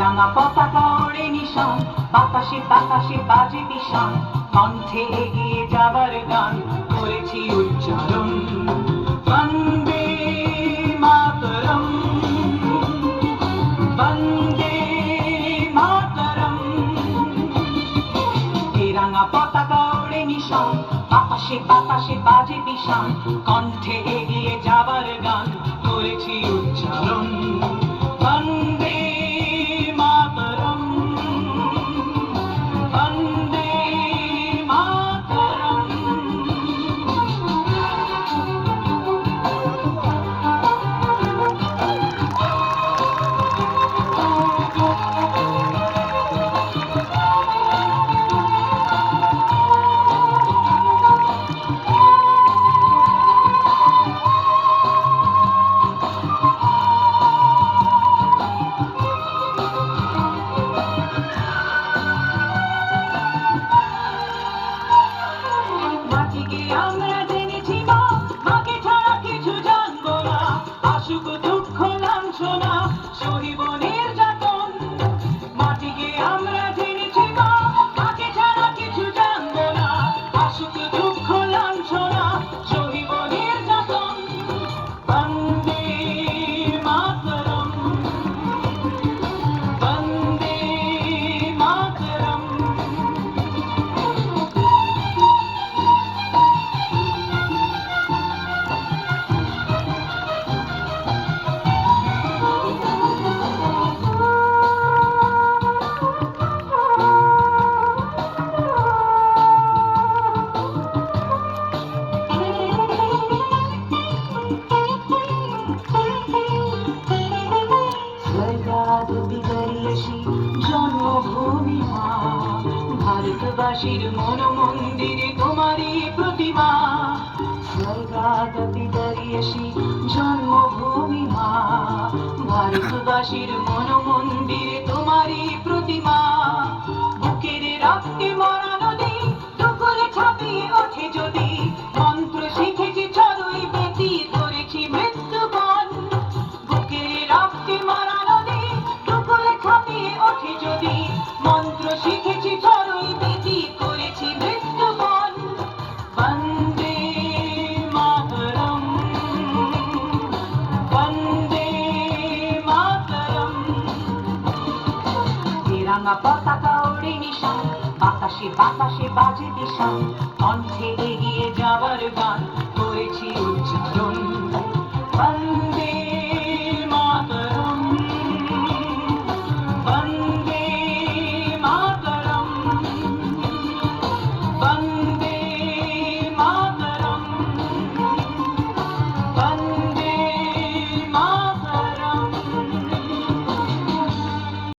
রাঙা পতাকা ওড়ে নিশান, বাতাসে বাতাসে বাজে বিষাণ, কণ্ঠে এগিয়ে যাবার গান করেছি উচ্চারণ। বন্দে মাতরম, বন্দে মাতরম। এই রাঙা পতাকা ওড়ে নিশান, বাতাসে বাতাসে বাজে বিষাণ, কণ্ঠে এগিয়ে যাবার গান করেছি উচ্চারণ। বন্দে মাতরম, বন্দে মাতরম। মাটিকে আমরা জেনেছি মা, মাকে ছাড়া কিছু জানবো না। আসুক দুঃখ লাঞ্ছনা, সহিব নির্যাতন। মাটিকে আমরা জেনেছি মা, মাকে ছাড়া কিছু জানবো না। আসুক দুঃখ লাঞ্ছনা, সহিব নির্যাতন। বন্দে মাতরম, বন্দে মাতরম। জন্মভূমি মা, ভারতবাসীর মন মন্দিরে তোমারই প্রতিমা। স্বর্গাগতি দাঁড়িয়েছি জন্মভূমি মা, ভারতবাসীর মন মন্দিরে তোমারই প্রতিমা। বুকের রক্তে মরা নদী দুকুলে ছাপিয়ে ওঠে যদি, মন্ত্র শিখেছি চড়ুই বেতি করেছি মৃত্যুবরণ। বুকের রক্তে মরা নদী দুকুলে ছাপিয়ে ওঠে যদি, মন্ত্র শিখেছি চড়ুই বেতি করেছি মৃত্যুবরণ। বন্দে মাতরম, বন্দে মাতরম। এই রাঙা পতাকা ওড়ে নিশান, বাতাসে বাতাসে বাজে বিষাণ, কণ্ঠে এগিয়ে